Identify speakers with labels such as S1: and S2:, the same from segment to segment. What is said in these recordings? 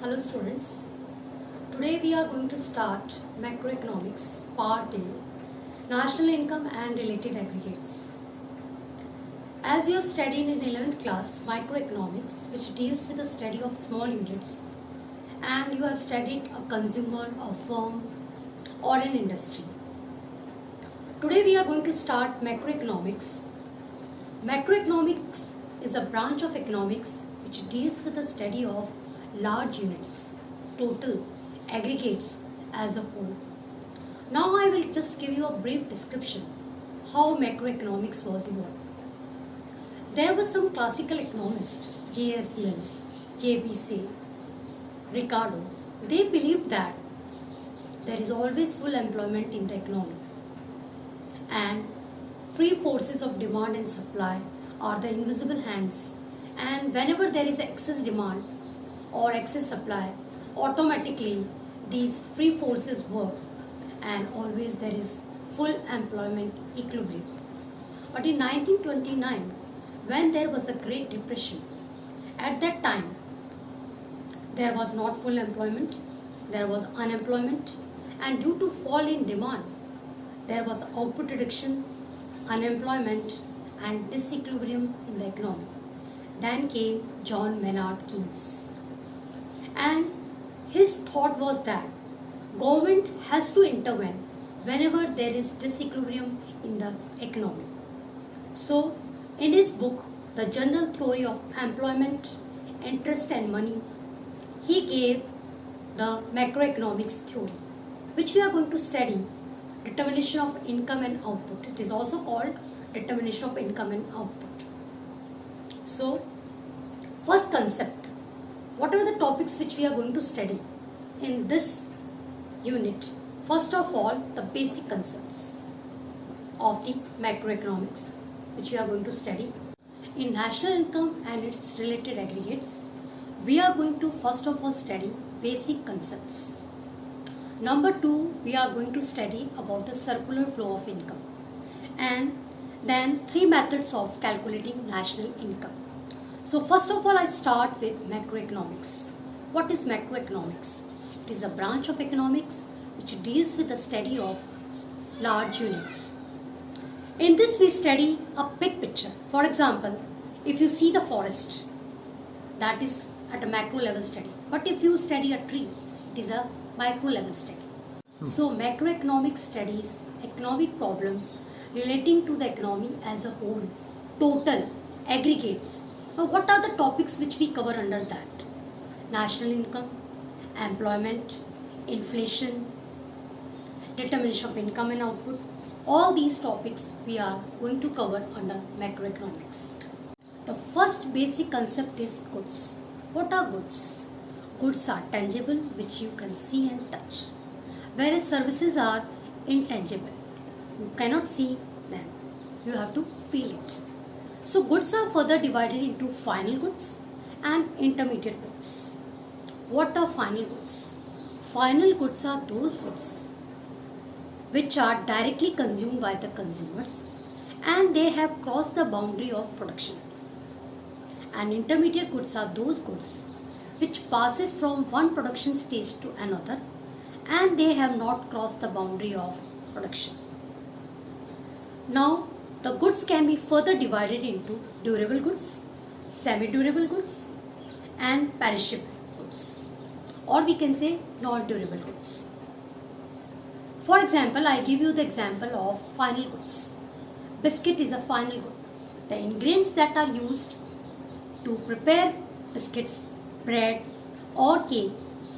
S1: Hello students, today we are going to start macroeconomics part A, national income and related aggregates. As you have studied in 11th class microeconomics, which deals with the study of small units, and you have studied a consumer, a firm or an industry. Today we are going to start macroeconomics. Macroeconomics is a branch of economics which deals with the study of large units, total, aggregates as a whole. Now I will just give you a brief description how macroeconomics was evolved. There were some classical economists, J.S. Mill, J.B. Say, Ricardo. They believed that there is always full employment in the economy and free forces of demand and supply are the invisible hands, and whenever there is excess demand or excess supply, automatically these free forces work and always there is full employment equilibrium. But in 1929, when there was a Great Depression, at that time there was not full employment, there was unemployment, and due to fall in demand there was output reduction, unemployment and disequilibrium in the economy. Then came John Maynard Keynes. And his thought was that government has to intervene whenever there is disequilibrium in the economy. So, in his book, The General Theory of Employment, Interest and Money, he gave the macroeconomics theory, which we are going to study, determination of income and output. It is also called determination of income and output. So, first concept, what are the topics which we are going to study in this unit? First of all, the basic concepts of the macroeconomics which we are going to study. In national income and its related aggregates, we are going to first of all study basic concepts. Number 2, we are going to study about the circular flow of income, and then 3 methods of calculating national income. So first of all, I start with macroeconomics. What is macroeconomics? It is a branch of economics which deals with the study of large units. In this we study a big picture. For example, if you see the forest, that is at a macro level study. But if you study a tree, it is a micro level study. So macroeconomics studies economic problems relating to the economy as a whole, total, aggregates. Now, what are the topics which we cover under that? National income, employment, inflation, determination of income and output. All these topics we are going to cover under macroeconomics. The first basic concept is goods. What are goods? Goods are tangible, which you can see and touch, whereas services are intangible. You cannot see them. You have to feel it. So goods are further divided into final goods and intermediate goods. What are final goods? Final goods are those goods which are directly consumed by the consumers and they have crossed the boundary of production. And intermediate goods are those goods which passes from one production stage to another and they have not crossed the boundary of production. Now, the goods can be further divided into durable goods, semi-durable goods and perishable goods, or we can say non-durable goods. For example, I give you the example of final goods. Biscuit is a final good. The ingredients that are used to prepare biscuits, bread or cake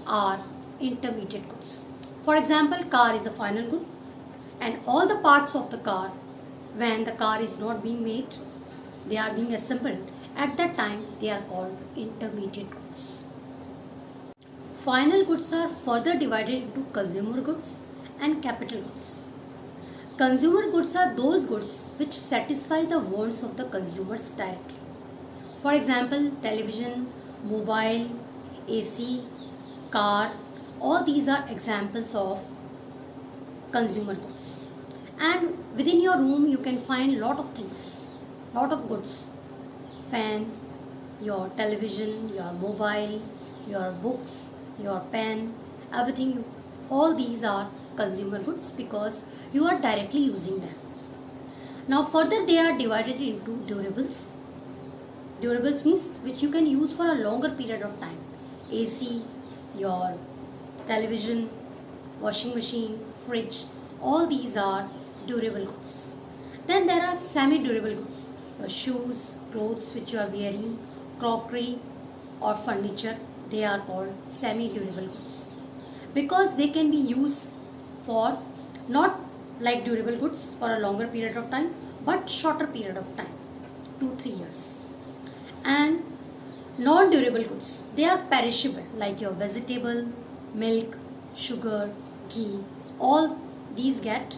S1: are intermediate goods. For example, car is a final good and all the parts of the car, when the car is not being made, they are being assembled. At that time, they are called intermediate goods. Final goods are further divided into consumer goods and capital goods. Consumer goods are those goods which satisfy the wants of the consumers directly. For example, television, mobile, AC, car, all these are examples of consumer goods. And within your room you can find lot of things, lot of goods, fan, your television, your mobile, your books, your pen, everything, all these are consumer goods because you are directly using them. Now further they are divided into durables. Durables means which you can use for a longer period of time. AC, your television, washing machine, fridge, all these are durable goods. Then there are semi-durable goods. Your shoes, clothes which you are wearing, crockery or furniture, they are called semi-durable goods. Because they can be used for not like durable goods for a longer period of time, but shorter period of time, 2-3 years. And non-durable goods, they are perishable like your vegetable, milk, sugar, ghee, all these get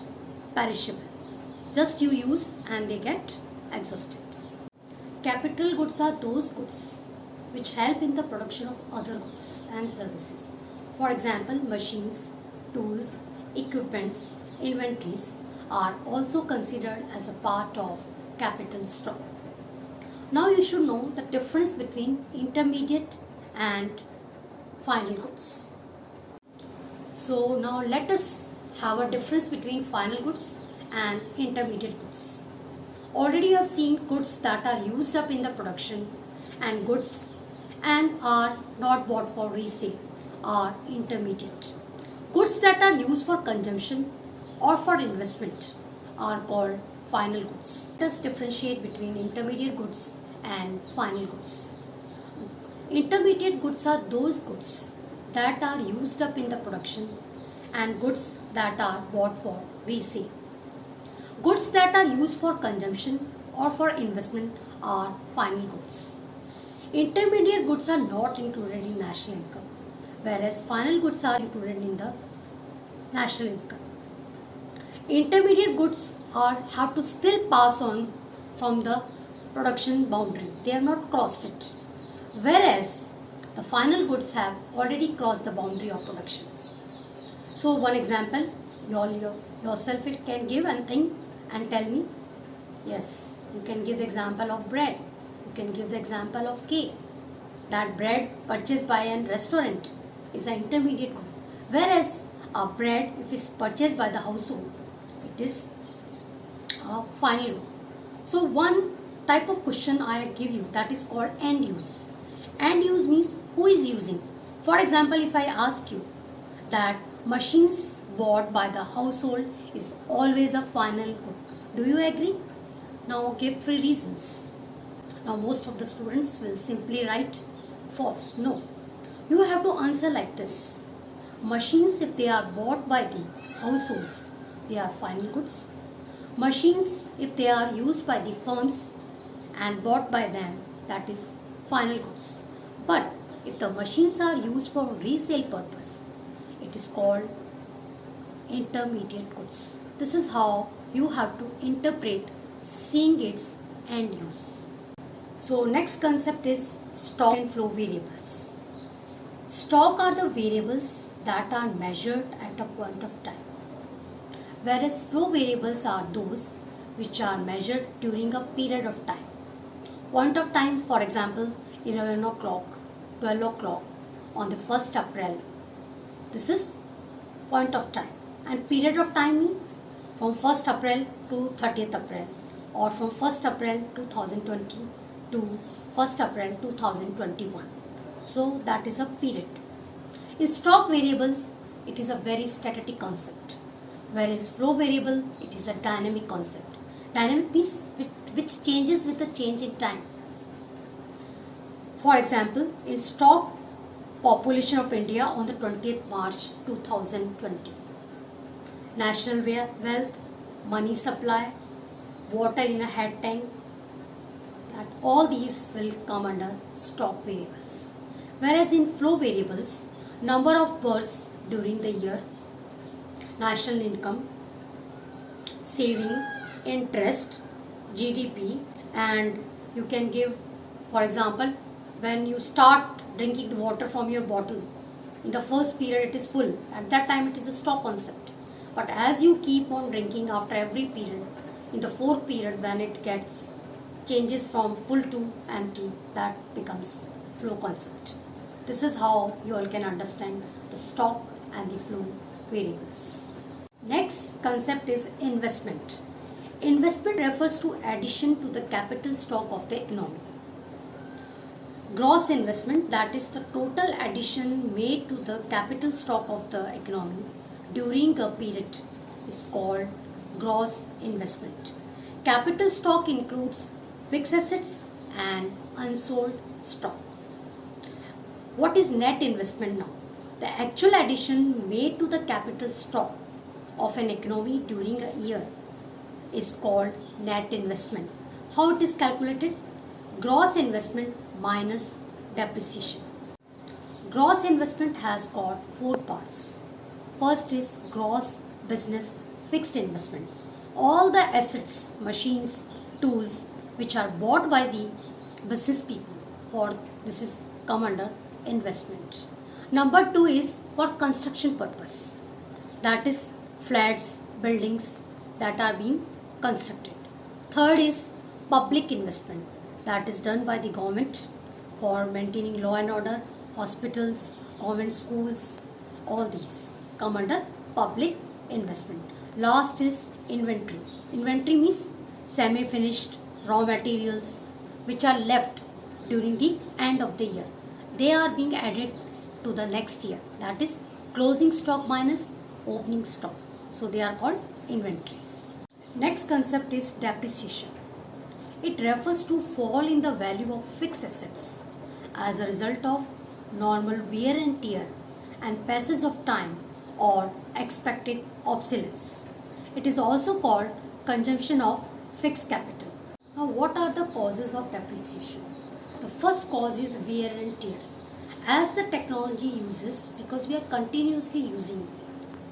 S1: perishable. Just you use and they get exhausted. Capital goods are those goods which help in the production of other goods and services. For example, machines, tools, equipments, inventories are also considered as a part of capital stock. Now you should know the difference between intermediate and final goods. So now let us have a difference between final goods and intermediate goods. Already you have seen goods that are used up in the production and goods and are not bought for resale are intermediate. Goods that are used for consumption or for investment are called final goods. Let us differentiate between intermediate goods and final goods. Intermediate goods are those goods that are used up in the production and goods that are bought for resale. Goods that are used for consumption or for investment are final goods. Intermediate goods are not included in national income, whereas final goods are included in the national income. Intermediate goods have to still pass on from the production boundary. They have not crossed it. Whereas the final goods have already crossed the boundary of production. So one example, yourself it can give and think and tell me. Yes, you can give the example of bread. You can give the example of cake. That bread purchased by a restaurant is an intermediate good. Whereas a bread, if it's purchased by the household, it is a final good. So one type of question I give you, that is called end use. End use means who is using. For example, if I ask you that machines bought by the household is always a final good, do you agree? Now give 3 reasons. Now most of the students will simply write false. No. You have to answer like this. Machines, if they are bought by the households, they are final goods. Machines, if they are used by the firms and bought by them, that is final goods. But if the machines are used for resale purpose, it is called intermediate goods. This is how you have to interpret seeing its end use. So next concept is stock and flow variables. Stock are the variables that are measured at a point of time, whereas flow variables are those which are measured during a period of time. Point of time, for example, 11 o'clock, 12 o'clock on the 1st April. This is point of time. And period of time means from 1st April to 30th April or from 1st April 2020 to 1st April 2021. So that is a period. In stock variables, it is a very static concept, whereas flow variable, it is a dynamic concept. Dynamic means which changes with the change in time. For example, in stock population of India on the 20th March 2020. National wealth, money supply, water in a head tank, that all these will come under stock variables. Whereas in flow variables, number of births during the year, national income, saving, interest, GDP, and you can give, for example, when you start drinking the water from your bottle, in the first period it is full. At that time it is a stock concept. But as you keep on drinking after every period, in the 4th period when it changes from full to empty, that becomes flow concept. This is how you all can understand the stock and the flow variables. Next concept is investment. Investment refers to addition to the capital stock of the economy. Gross investment, that is the total addition made to the capital stock of the economy during a period, is called gross investment. Capital stock includes fixed assets and unsold stock. What is net investment now? The actual addition made to the capital stock of an economy during a year is called net investment. How it is calculated? Gross investment minus depreciation. Gross investment has got four parts. First is gross business fixed investment. All the assets, machines, tools which are bought by the business people, for this is come under investment. Number two is for construction purpose. That is flats, buildings that are being constructed. Third is public investment, that is done by the government for maintaining law and order, hospitals, government schools, all these come under public investment. Last is inventory. Inventory means semi-finished raw materials which are left during the end of the year. They are being added to the next year. That is closing stock minus opening stock. So they are called inventories. Next concept is depreciation. It refers to fall in the value of fixed assets as a result of normal wear and tear and passage of time or expected obsolescence. It is also called consumption of fixed capital. Now, what are the causes of depreciation? The first cause is wear and tear. As the technology uses, because we are continuously using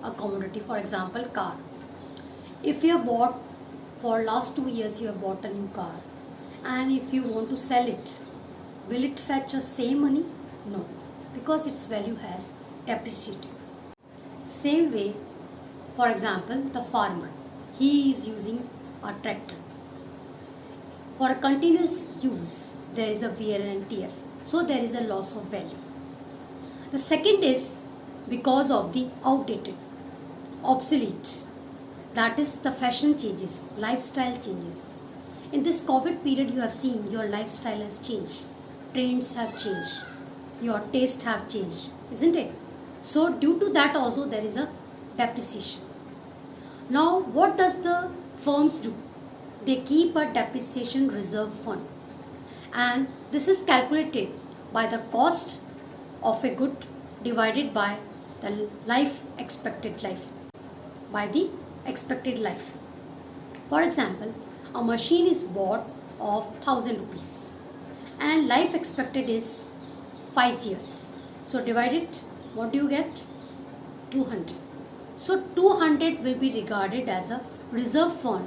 S1: a commodity, for example car. If you have bought for last 2 years, you have bought a new car, and if you want to sell it, will it fetch the same money? No, because its value has depreciated. Same way, for example, the farmer, he is using a tractor. For a continuous use, there is a wear and tear, so there is a loss of value. The second is because of the outdated, obsolete, that is the fashion changes, lifestyle changes. In this COVID period, you have seen your lifestyle has changed, trends have changed, your taste have changed, isn't it? So due to that also there is a depreciation. Now what does the firms do? They keep a depreciation reserve fund, and this is calculated by the cost of a good divided by the expected life. For example, a machine is bought of 1000 rupees and life expected is 5 years. So divide it, what do you get? 200. So 200 will be regarded as a reserve fund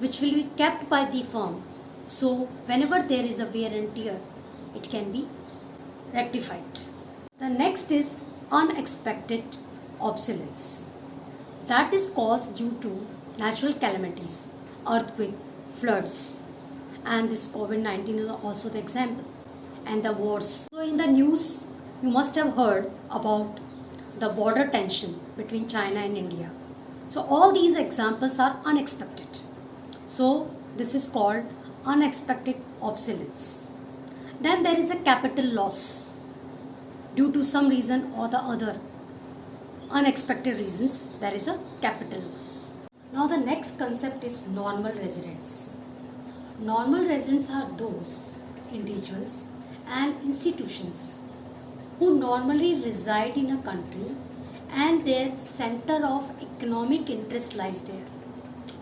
S1: which will be kept by the firm. So whenever there is a wear and tear, it can be rectified. The next is unexpected obsolescence. That is caused due to natural calamities, earthquake, floods, and this COVID-19 is also the example, and the wars. So in the news, you must have heard about the border tension between China and India. So all these examples are unexpected. So this is called unexpected obsolescence. Then there is a capital loss due to some reason or the other. Unexpected reasons, there is a capital loss. Now the next concept is normal residents. Normal residents are those individuals and institutions who normally reside in a country and their center of economic interest lies there.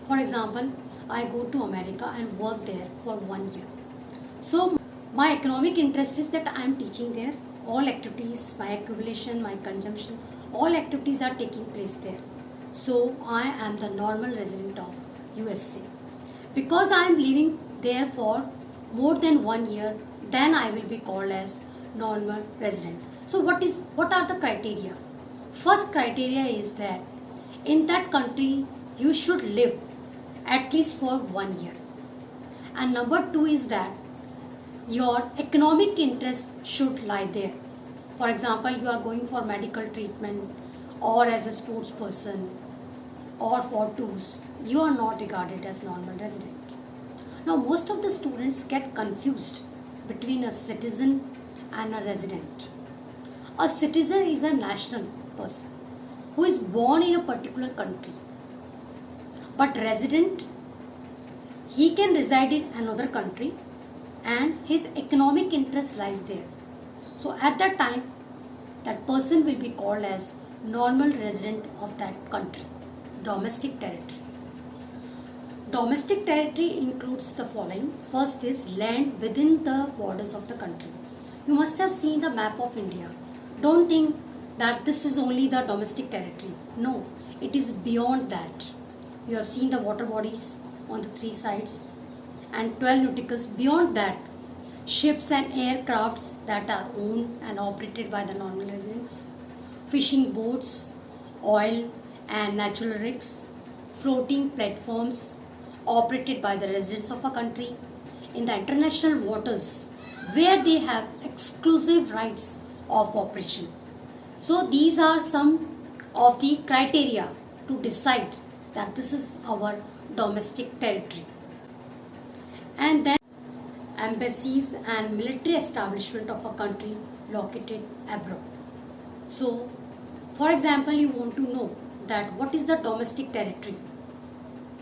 S1: For example, I go to America and work there for 1 year. So my economic interest is that I am teaching there. All activities, my accumulation, my consumption, all activities are taking place there. So I am the normal resident of USA. Because I am living there for more than 1 year, then I will be called as normal resident. So what are the criteria? First criteria is that in that country you should live at least for 1 year. And number two is that your economic interest should lie there. For example, you are going for medical treatment or as a sports person or for tours, you are not regarded as normal resident. Now, most of the students get confused between a citizen and a resident. A citizen is a national person who is born in a particular country. But resident, he can reside in another country and his economic interest lies there. So at that time, that person will be called as normal resident of that country, domestic territory. Domestic territory includes the following. First is land within the borders of the country. You must have seen the map of India. Don't think that this is only the domestic territory. No, it is beyond that. You have seen the water bodies on the three sides and 12 nauticals. Beyond that, ships and aircrafts that are owned and operated by the normal residents, fishing boats, oil and natural rigs, floating platforms operated by the residents of a country in the international waters where they have exclusive rights of operation. So these are some of the criteria to decide that this is our domestic territory. And then embassies and military establishment of a country located abroad. So, for example, you want to know that what is the domestic territory.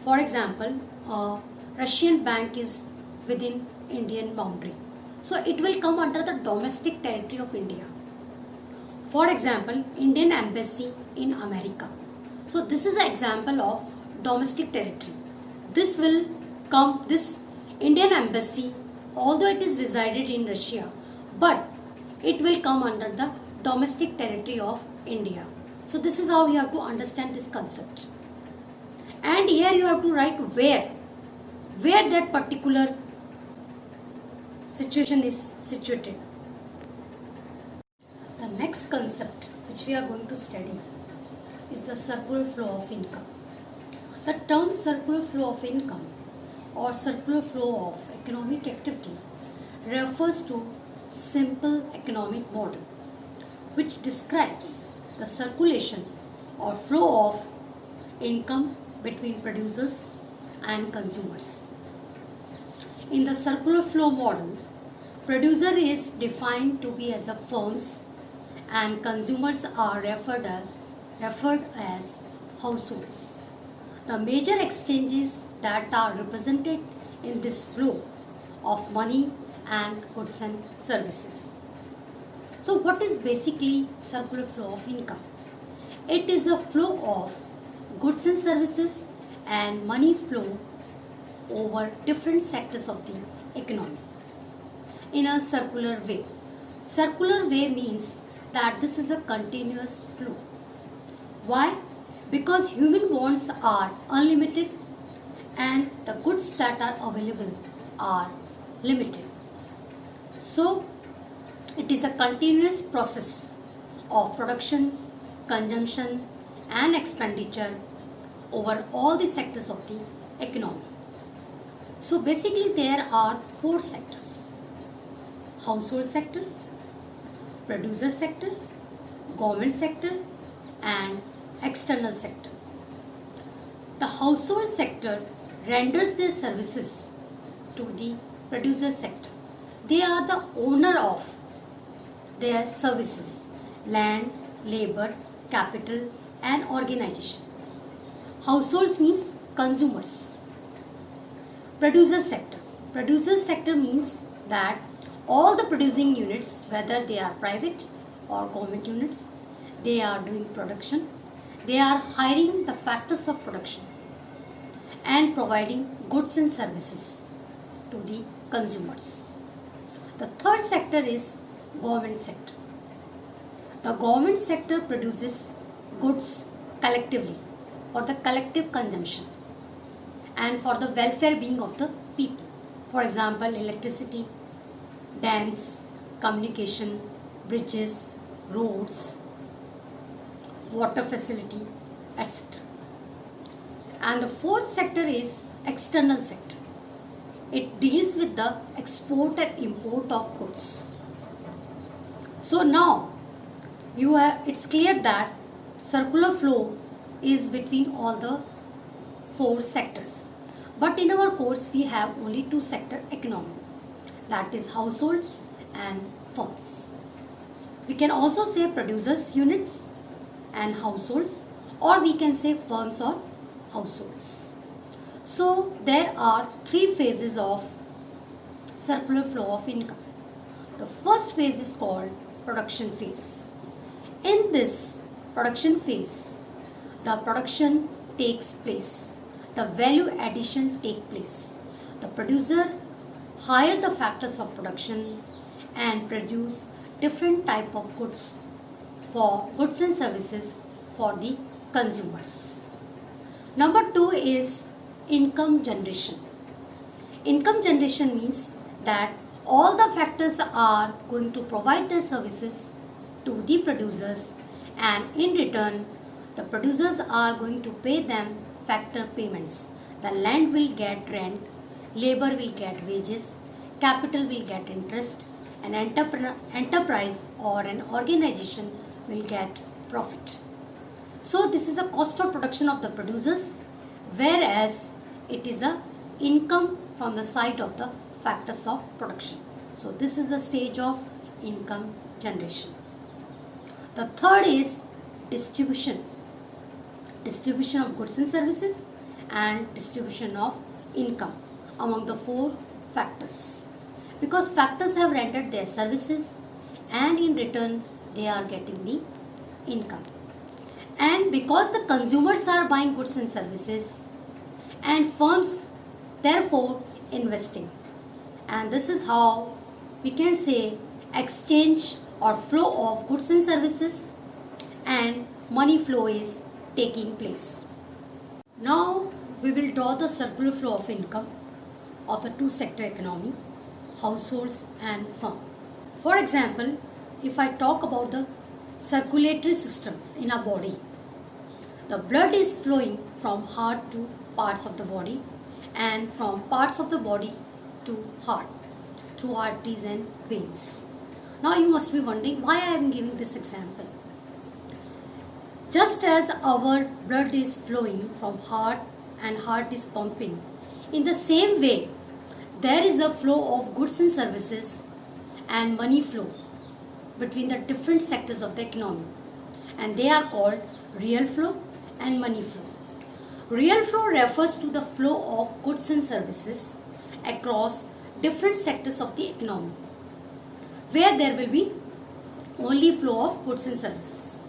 S1: For example, a Russian bank is within Indian boundary. So, it will come under the domestic territory of India. For example, Indian embassy in America. So, this is an example of domestic territory. This Indian embassy, although it is resided in Russia, but it will come under the domestic territory of India. So this is how you have to understand this concept. And here you have to write where that particular situation is situated. The next concept which we are going to study is the circular flow of income. The term circular flow of income or circular flow of economic activity refers to simple economic model which describes the circulation or flow of income between producers and consumers. In the circular flow model, producer is defined to be as a firms and consumers are referred as households. The major exchanges that are represented in this flow of money and goods and services. So what is basically circular flow of income? It is a flow of goods and services and money flow over different sectors of the economy in a circular way. Circular way means that this is a continuous flow. Why? Because human wants are unlimited and the goods that are available are limited. So, it is a continuous process of production, consumption and expenditure over all the sectors of the economy. So, basically there are four sectors: household sector, producer sector, government sector and external sector. The household sector renders their services to the producer sector. They are the owner of their services, land, labor, capital and organization. Households means consumers. Producer sector. Producer sector means that all the producing units, whether they are private or government units, they are doing production. They are hiring the factors of production and providing goods and services to the consumers. The third sector is government sector. The government sector produces goods collectively for the collective consumption and for the welfare being of the people. For example, electricity, dams, communication, bridges, roads, water facility, etc. And the fourth sector is external sector. It deals with the export and import of goods. So now it's clear that circular flow is between all the four sectors. But in our course we have only two sector economy, that is households and firms. We can also say producers units and households, or we can say firms or households. So there are three phases of circular flow of income. The first phase is called production phase. In this production phase, the production takes place, the value addition takes place. The producer hire the factors of production and produce different type of goods and services for the consumers. Number two is income generation. Income generation means that all the factors are going to provide their services to the producers, and in return the producers are going to pay them factor payments. The land will get rent, labor will get wages, capital will get interest, an enterprise or an organization will get profit. So this is a cost of production of the producers, whereas it is a income from the side of the factors of production. So this is the stage of income generation. The third is distribution. Distribution of goods and services and distribution of income among the four factors. Because factors have rendered their services and in return they are getting the income. And because the consumers are buying goods and services and firms therefore investing. And this is how we can say exchange or flow of goods and services and money flow is taking place. Now we will draw the circular flow of income of the two sector economy, households and firm. For example, if I talk about the circulatory system in our body, the blood is flowing from heart to parts of the body and from parts of the body to heart through arteries and veins. Now you must be wondering why I am giving this example. Just as our blood is flowing from heart and heart is pumping, in the same way there is a flow of goods and services and money flow between the different sectors of the economy, and they are called real flow and money flow. Real flow refers to the flow of goods and services across different sectors of the economy, where there will be only flow of goods and services.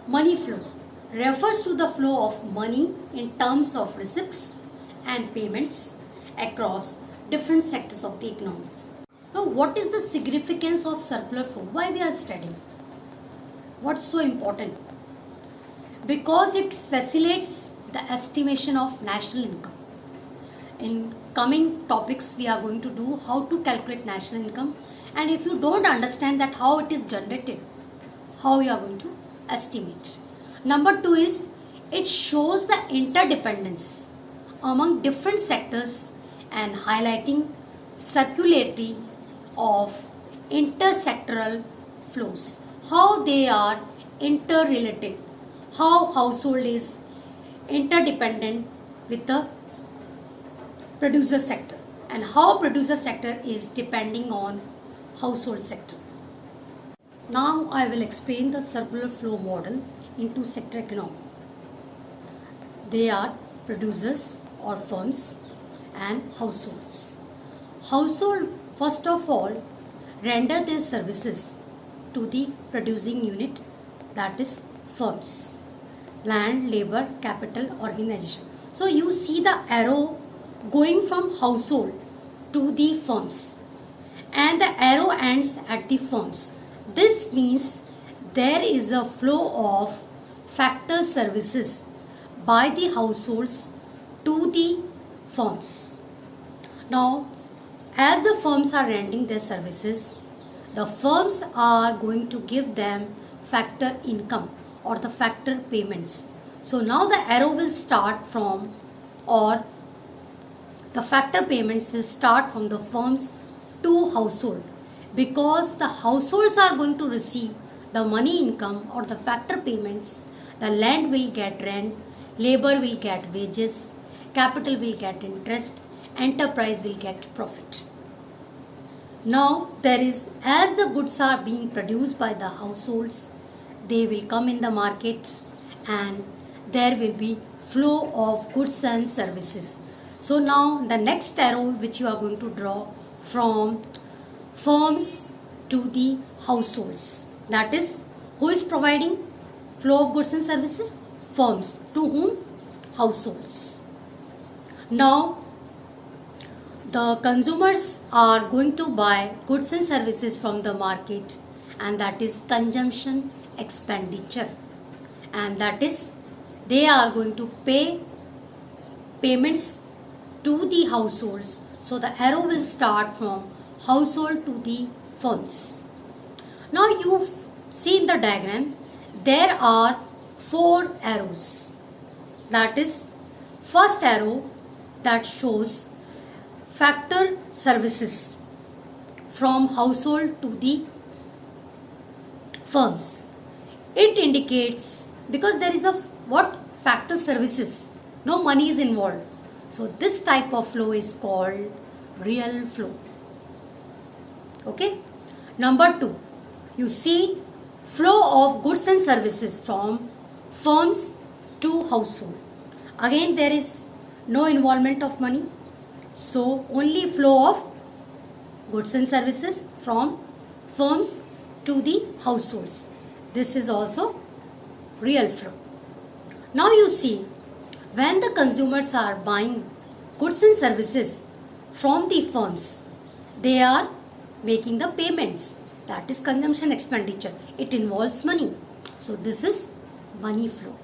S1: Money flow refers to the flow of money in terms of receipts and payments across different sectors of the economy. Now, what is the significance of circular flow? Why we are studying? What's so important? Because it facilitates the estimation of national income. In coming topics, we are going to do how to calculate national income, and if you don't understand that how it is generated, how you are going to estimate. Number two is it shows the interdependence among different sectors and highlighting circularity of intersectoral flows, how they are interrelated, how household is interdependent with the producer sector and how producer sector is depending on household sector. Now I will explain the circular flow model in two sector economy. They are producers or firms and households. Household first of all render their services to the producing unit, that is firms, land, labor, capital, organization. So you see the arrow going from household to the firms and the arrow ends at the firms. This means there is a flow of factor services by the households to the firms. Now, as the firms are rendering their services, the firms are going to give them factor income or the factor payments. So now the arrow will start from, or the factor payments will start from the firms to household, because the households are going to receive the money income or the factor payments, the land will get rent, labor will get wages, capital will get interest, enterprise will get profit. Now there is, as the goods are being produced by the households, they will come in the market and there will be flow of goods and services. So now the next arrow which you are going to draw from firms to the households. That is, who is providing flow of goods and services? Firms. To whom? Households. Now the consumers are going to buy goods and services from the market, and that is consumption expenditure, and that is they are going to pay payments to the households. So the arrow will start from household to the firms. Now you see in the diagram there are 4 arrows. That is, first arrow that shows factor services from household to the firms. It indicates, because there is a what factor services, no money is involved. So this type of flow is called real flow. Okay. Number 2, you see flow of goods and services from firms to household. Again there is no involvement of money. So only flow of goods and services from firms to the households. This is also real flow. Now you see, when the consumers are buying goods and services from the firms, they are making the payments. That is consumption expenditure. It involves money. So this is money flow.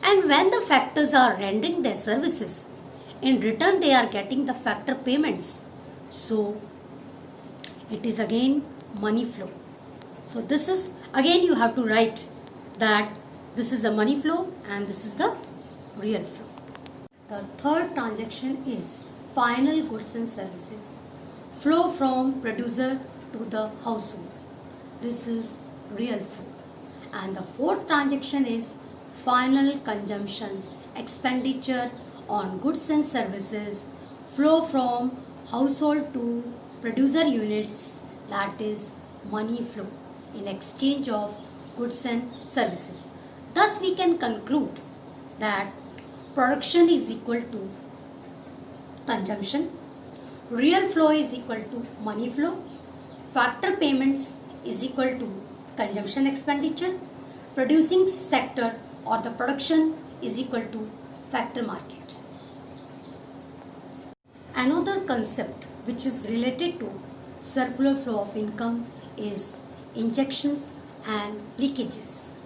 S1: And when the factors are rendering their services, in return they are getting the factor payments. So it is again money flow. So this is, again you have to write that this is the money flow and this is the real flow. The third transaction is final goods and services flow from producer to the household. This is real flow. And the fourth transaction is final consumption expenditure on goods and services flow from household to producer units, that is money flow in exchange of goods and services. Thus we can conclude that production is equal to consumption, real flow is equal to money flow, factor payments is equal to consumption expenditure, producing sector or the production is equal to factor market. Another concept which is related to circular flow of income is injections and leakages.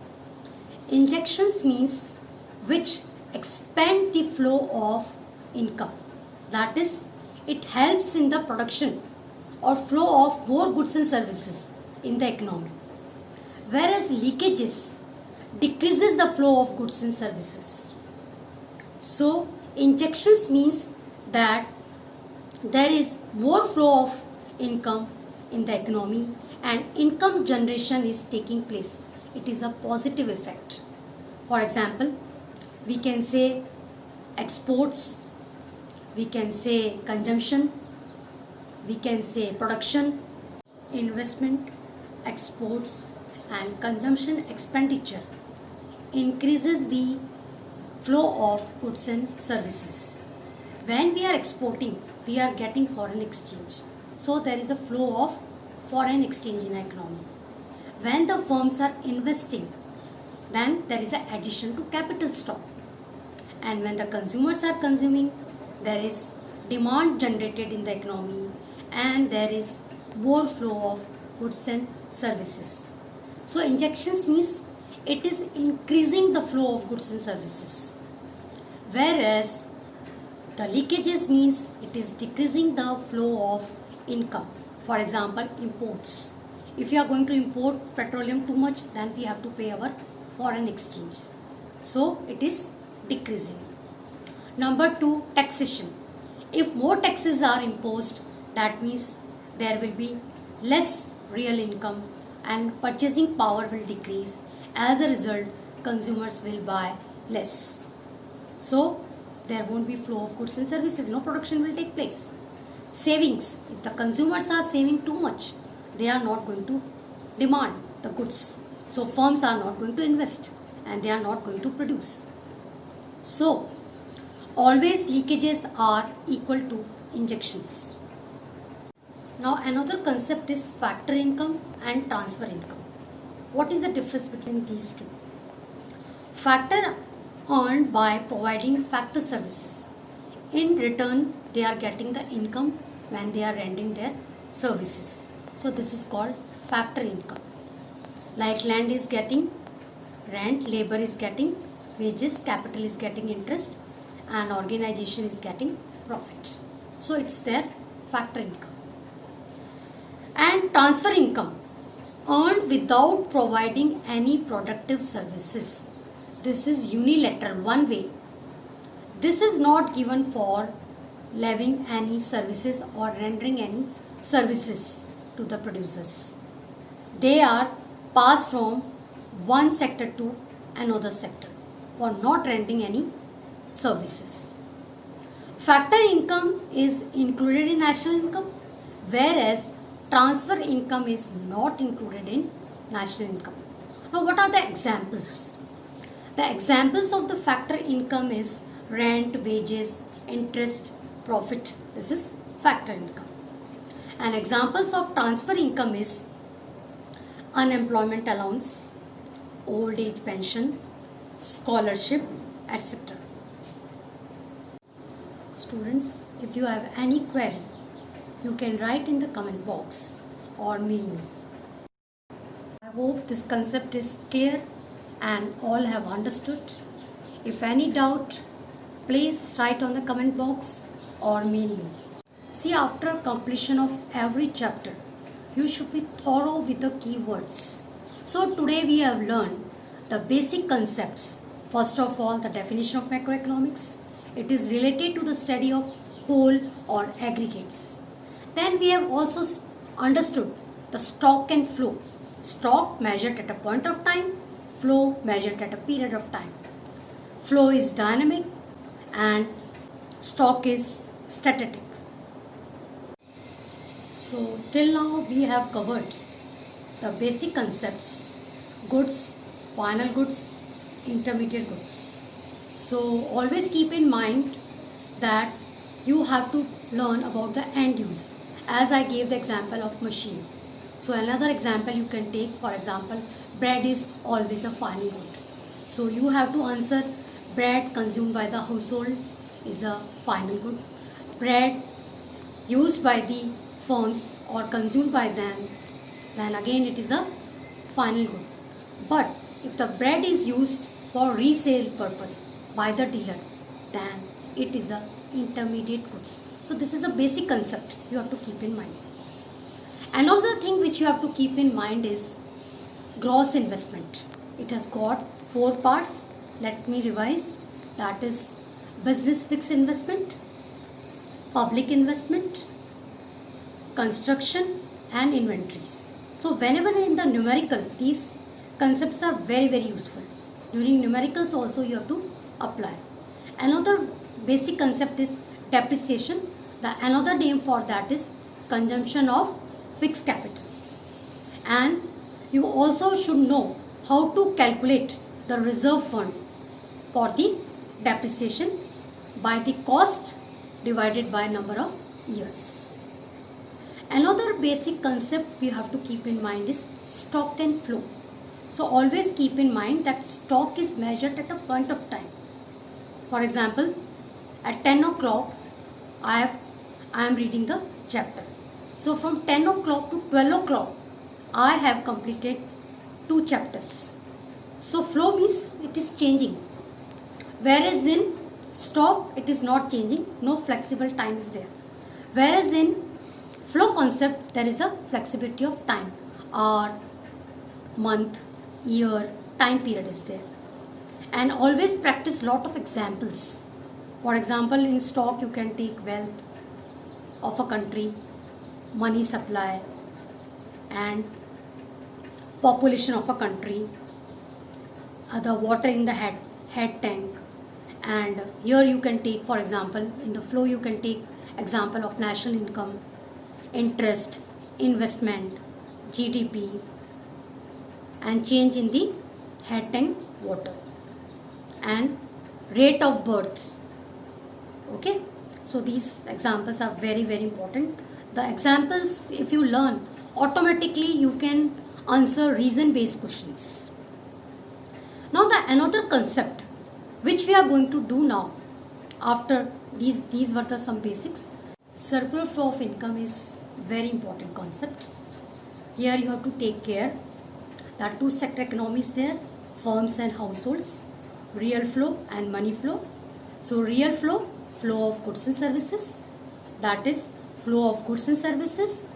S1: Injections means which expand the flow of income. That is, it helps in the production or flow of more goods and services in the economy. Whereas leakages decreases the flow of goods and services. So injections means that there is more flow of income in the economy and income generation is taking place. It is a positive effect. For example, we can say exports, we can say consumption, we can say production, investment, exports and consumption expenditure increases the flow of goods and services. When we are exporting, we are getting foreign exchange. So there is a flow of foreign exchange in economy. When the firms are investing, then there is an addition to capital stock. And when the consumers are consuming, there is demand generated in the economy and there is more flow of goods and services. So injections means it is increasing the flow of goods and services. Whereas the leakages means it is decreasing the flow of income. For example, imports. If you are going to import petroleum too much, then we have to pay our foreign exchange. So it is decreasing. Number 2, taxation. If more taxes are imposed, that means there will be less real income and purchasing power will decrease. As a result, consumers will buy less. So there won't be flow of goods and services, no production will take place. Savings, if the consumers are saving too much, they are not going to demand the goods. So firms are not going to invest and they are not going to produce. So always leakages are equal to injections. Now another concept is factor income and transfer income. What is the difference between these two? Factor earned by providing factor services. In return, they are getting the income when they are rendering their services. So this is called factor income. Like land is getting rent, labor is getting wages, capital is getting interest, and organization is getting profit. So it's their factor income. And transfer income earned without providing any productive services. This is unilateral, one way. This is not given for levying any services or rendering any services to the producers. They are passed from one sector to another sector for not rendering any services. Factor income is included in national income, whereas transfer income is not included in national income. Now what are the examples? The examples of the factor income is rent, wages, interest, profit. This is factor income. And examples of transfer income is unemployment allowance, old age pension, scholarship, etc. Students, if you have any query, you can write in the comment box or mail me. I hope this concept is clear and all have understood. If any doubt, please write on the comment box or mail me. See, after completion of every chapter, you should be thorough with the keywords. So today we have learned the basic concepts. First of all, the definition of macroeconomics. It is related to the study of whole or aggregates. Then we have also understood the stock and flow. Stock measured at a point of time, flow measured at a period of time. Flow is dynamic and stock is static. So till now we have covered the basic concepts: goods, final goods, intermediate goods. So always keep in mind that you have to learn about the end use, as I gave the example of machine. So another example you can take, for example, bread is always a final good. So you have to answer bread consumed by the household is a final good. Bread used by the firms or consumed by them, then again it is a final good. But if the bread is used for resale purpose by the dealer, then it is a intermediate goods. So this is a basic concept you have to keep in mind. Another thing which you have to keep in mind is gross investment. It has got 4 parts. Let me revise. That is business fixed investment, public investment, construction and inventories. So whenever in the numerical, these concepts are very useful. During numericals also you have to apply. Another basic concept is depreciation. Another name for that is consumption of fixed capital. And you also should know how to calculate the reserve fund for the depreciation by the cost divided by number of years. Another basic concept we have to keep in mind is stock and flow. So always keep in mind that stock is measured at a point of time. For example, at 10 o'clock I am reading the chapter. So from 10 o'clock to 12 o'clock I have completed 2 chapters. So flow means it is changing. Whereas in stock it is not changing, no flexible time is there. Whereas in flow concept there is a flexibility of time, hour, month, year, time period is there. And always practice lot of examples. For example, in stock you can take wealth of a country, money supply, and population of a country, the water in the head tank, and here you can take, for example, in the flow you can take example of national income, interest, investment, GDP, and change in the head tank water, and rate of births. Okay, so these examples are very very important. The examples, if you learn, automatically you can answer reason based questions. Now the another concept which we are going to do now, after these were the some basics. Circular flow of income is very important concept. Here you have to take care. There are two sector economies there, firms and households, real flow and money flow. So real flow, flow of goods and services, that is flow of goods and services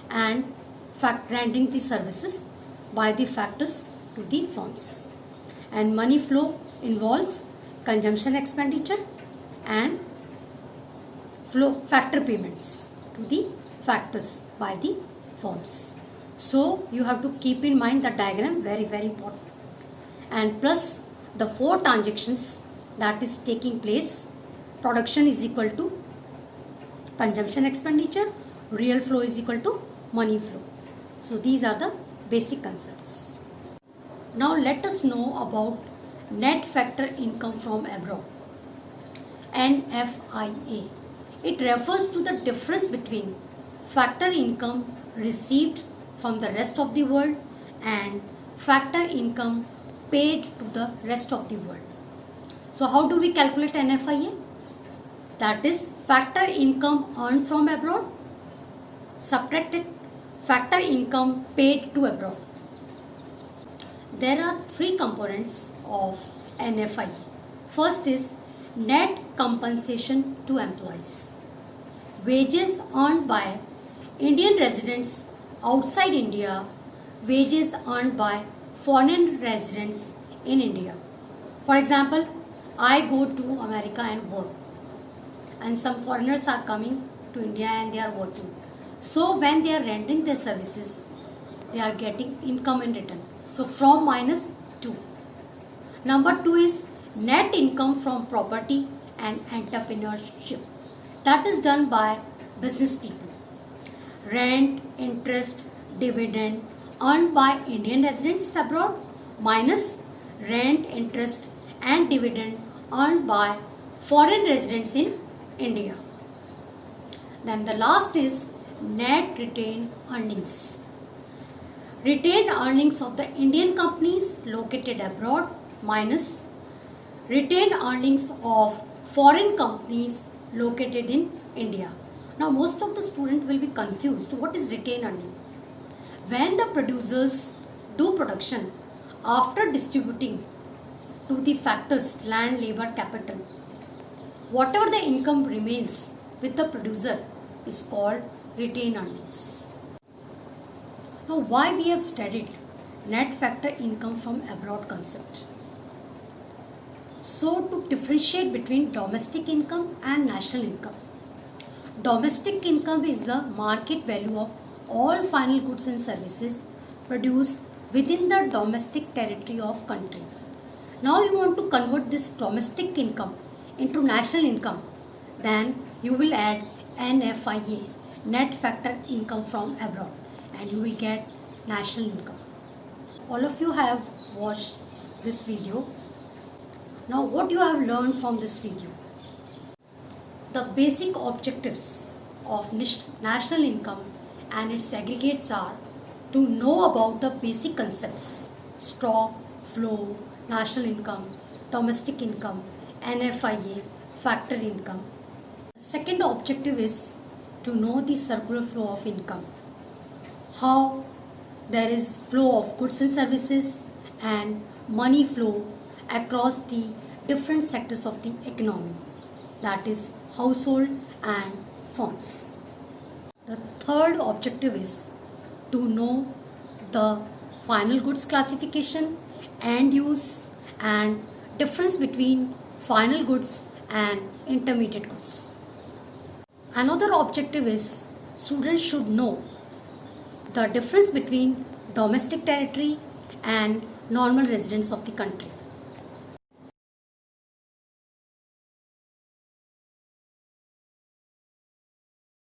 S1: and rendering the services by the factors to the firms. And money flow involves consumption expenditure and flow factor payments to the factors by the firms. So you have to keep in mind the diagram, very very important. And plus the four transactions that is taking place, production is equal to consumption expenditure, real flow is equal to money flow. So these are the basic concepts. Now let us know about net factor income from abroad, NFIA. It refers to the difference between factor income received from the rest of the world and factor income paid to the rest of the world. So how do we calculate NFIA? That is factor income earned from abroad subtracted factor income paid to abroad. There are three components of NFIA. First is net compensation to employees. Wages earned by Indian residents outside India, wages earned by foreign residents in India. For example, I go to America and work, and some foreigners are coming to India and they are working. So when they are rendering their services, they are getting income in return. So from -2. Number 2 is net income from property and entrepreneurship. That is done by business people. Rent, interest, dividend earned by Indian residents abroad minus rent, interest and dividend earned by foreign residents in India. Then the last is net retained earnings. Retained earnings of the Indian companies located abroad minus retained earnings of foreign companies located in India. Now most of the students will be confused. What is retained earning? When the producers do production after distributing to the factors land, labor, capital, whatever the income remains with the producer is called retained earnings. Now why we have studied net factor income from abroad concept? So to differentiate between domestic income and national income. Domestic income is the market value of all final goods and services produced within the domestic territory of country. Now you want to convert this domestic income into national income, then you will add NFIA, net factor income from abroad, and you will get national income. All of you have watched this video. Now what you have learned from this video? The basic objectives of national income and its aggregates are to know about the basic concepts: stock, flow, national income, domestic income, NFIA, factor income. Second objective is to know the circular flow of income, how there is flow of goods and services and money flow across the different sectors of the economy, that is household and firms. The third objective is to know the final goods classification, end use and difference between final goods and intermediate goods. Another objective is students should know the difference between domestic territory, and normal residents of the country.